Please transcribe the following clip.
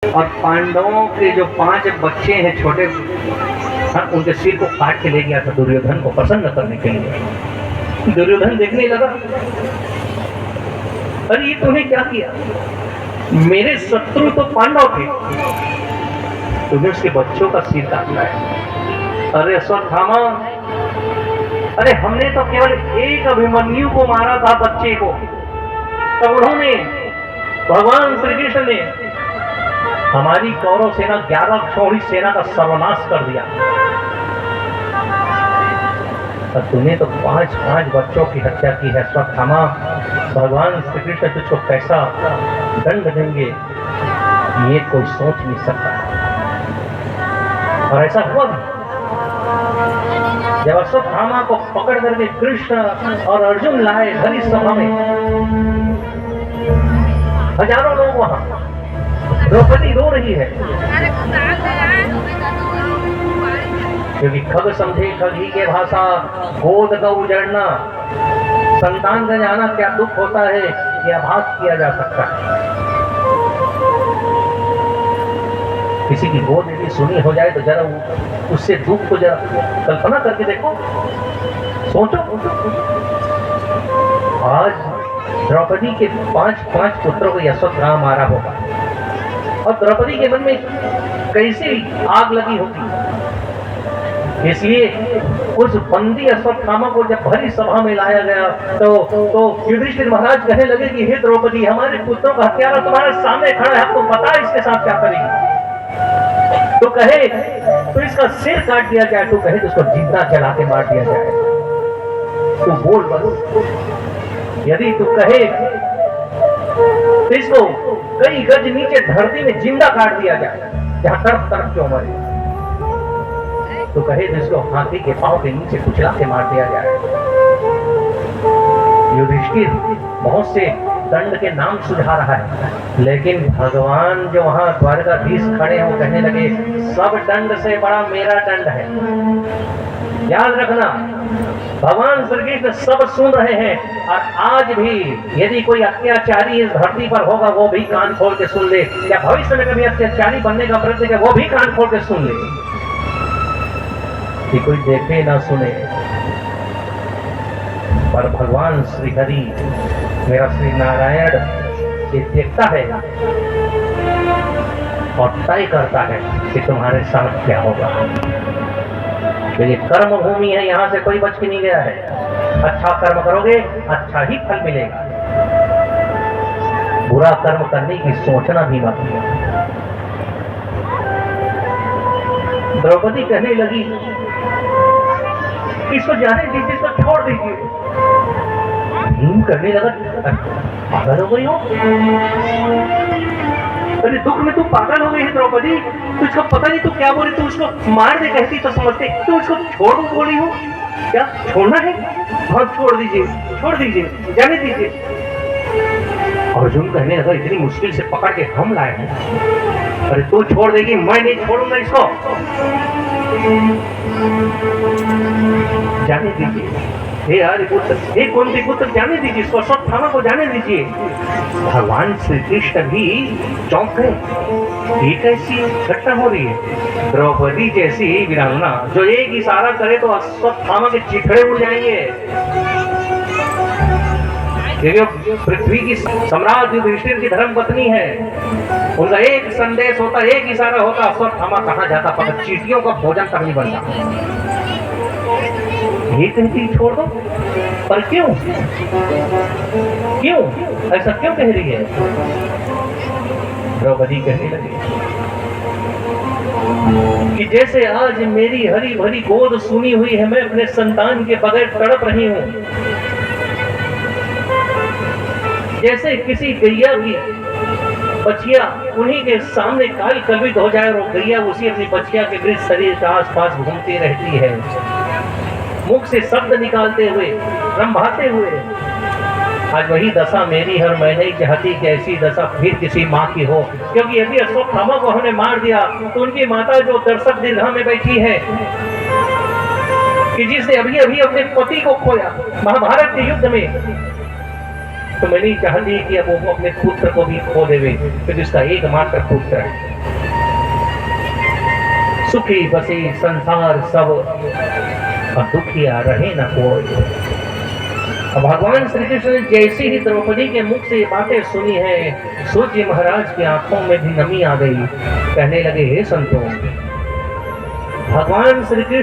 और पांडवों के जो 5 बच्चे हैं छोटे, उनके सिर को काट के ले गया था दुर्योधन को प्रसन्न करने के लिए। दुर्योधन देखने लगा, अरे ये तूने क्या किया, मेरे शत्रु तो पांडव थे, तुम्हें उसके बच्चों का सिर काटना है। अरे अश्वत्थामा, अरे हमने तो केवल एक अभिमन्यु को मारा था बच्चे को, तब उन्होंने भगवान श्री कृष्ण ने हमारी कौरव सेना 11 क्षौणी सेना का सर्वनाश कर दिया, और तूने तो 5 बच्चों की हत्या की है। अश्वत्थामा, भगवान श्री कृष्ण तुझको कैसा दंड देंगे ये कोई सोच नहीं सकता। और ऐसा हुआ भी, जब अश्वत्थामा को पकड़ करके कृष्ण और अर्जुन लाए हरि सभा में, हजारों लोग वहां, द्रौपदी रो रही है क्योंकि खग समझे खगी के भाषा, गोद का उजड़ना, संतान का जाना क्या दुख होता है ये आभास किया जा सकता है। किसी की गोद यदि सुनी हो जाए तो जरा उससे दुख को जरा कल्पना करके देखो, सोचो। आज द्रौपदी के 5 पुत्रों को अश्वत्थामा मारा होगा, और द्रौपदी के मन में कैसी आग लगी होगी। इसलिए उस बंदी अश्वत्थामा को जब भरी सभा में लाया गया तो युधिष्ठिर महाराज कहने लगे कि हे द्रौपदी, हमारे पुत्रों का हत्यारा तुम्हारे सामने खड़ा है, तुम बता इसके साथ क्या करेगी। तो कहे तो इसका सिर काट दिया जाए, तो कहे तो इसको जिंदा जला के मार दिया जाए। तू बोल बस, यदि तू कहे तो इसको कई गज नीचे धरती में जिंदा काट दिया जाए, जहां तरफ क्यों मरे। तो कहे तो इसको हाथी के पांव के नीचे कुचला के मार दिया जाए। युधिष्ठिर बहुत से दंड के नाम सुझा रहा है, लेकिन भगवान जो वहां द्वारकाधीश खड़े हो कहने लगे, सब दंड से बड़ा मेरा दंड है। याद रखना, भगवान श्री कृष्ण सब सुन रहे हैं, और आज भी यदि कोई अत्याचारी इस धरती पर होगा वो भी कान खोल के सुन ले, या भविष्य में कभी अत्याचारी बनने का प्रयत्न करे वो भी कान खोल के सुन ले, कि कोई देखे ना सुने। पर भगवान श्री हरि, मेरा श्री नारायण, ये देखता है और तय करता है कि तुम्हारे साथ क्या होगा। तो ये कर्म भूमि है, यहां से कोई बच के नहीं गया है। अच्छा कर्म करोगे अच्छा ही फल मिलेगा, बुरा कर्म करने की सोचना भी मत। द्रौपदी कहने लगी, इसको जाने दीजिए, इसको छोड़ दीजिए। भीम करने लगा, पागल हो गई हो, अरे दुख में तू पागल हो गई है द्रौपदी, तुझको पता नहीं तू क्या बोली, तू उसको मार दे कहती तो समझते, तू उसको छोड़ बोली हो, क्या छोड़ना है? हाँ छोड़ दीजिए, छोड़ दीजिए, जाने दीजिए। अर्जुन कहने लगा, इतनी मुश्किल से पकड़ के हम लाए हैं, अरे तू छोड़ देगी, मैं नहीं छोड़ूंगा इसको, जाने दीजिए। हे आर्यपुत्र, हे कुंती पुत्र, जाने दीजिए इसको, अश्वत्थामा को जाने दीजिए। भगवान श्री कृष्ण भी चौंक गए, ये कैसी घटना हो रही है। द्रौपदी जैसी वीरांगना जो एक इशारा करे तो अश्वत्थामा के चिथड़े उड़ जाएंगे, क्योंकि पृथ्वी की सम्राट युधिष्ठिर की धर्म पत्नी है, उनका एक संदेश होता, एक इशारा होता, अश्वत्थामा कहां जाता पता, चींटियों का भोजन तक नहीं बनता। ये कहती छोड़ दो, पर क्यों क्यों ऐसा क्यों कह रही है? द्रौपदी कहने लगी कि जैसे आज मेरी हरी भरी गोद सुनी हुई है, मैं अपने संतान के बगैर तड़प रही हूं, जैसे किसी गैया की बच्चिया उन्हीं के सामने काल कल्पित हो जाए और गैया उसी अपनी बच्चिया के वृद्ध शरीर के आसपास घूमती रहती है, मुख से शब्द निकालते हुए, रंभाते हुए। आज वही दशा मेरी है, और मैं नहीं चाहती कि ऐसी दशा फिर किसी माँ की हो, क्योंकि यदि अश्वत्थामा को हमने मार दिया तो उनकी माता जो दर्शक दीर्घा में बैठी है, कि जिसने अभी अभी अपने पति को खोया महाभारत के युद्ध में, तो मैं नहीं चाहती कि अब वो अपने पुत्र को भी खो देवे, क्योंकि उसका एकमात्र पुत्र है। सुखी बसे संसार सब, और दुखिया रहे न कोई। भगवान श्री कृष्ण ने जैसी ही द्रौपदी के मुख से ये बातें सुनी है, सूर्य महाराज की आंखों में भी नमी आ गई। कहने लगे, हे संतों, भगवान श्री कृष्ण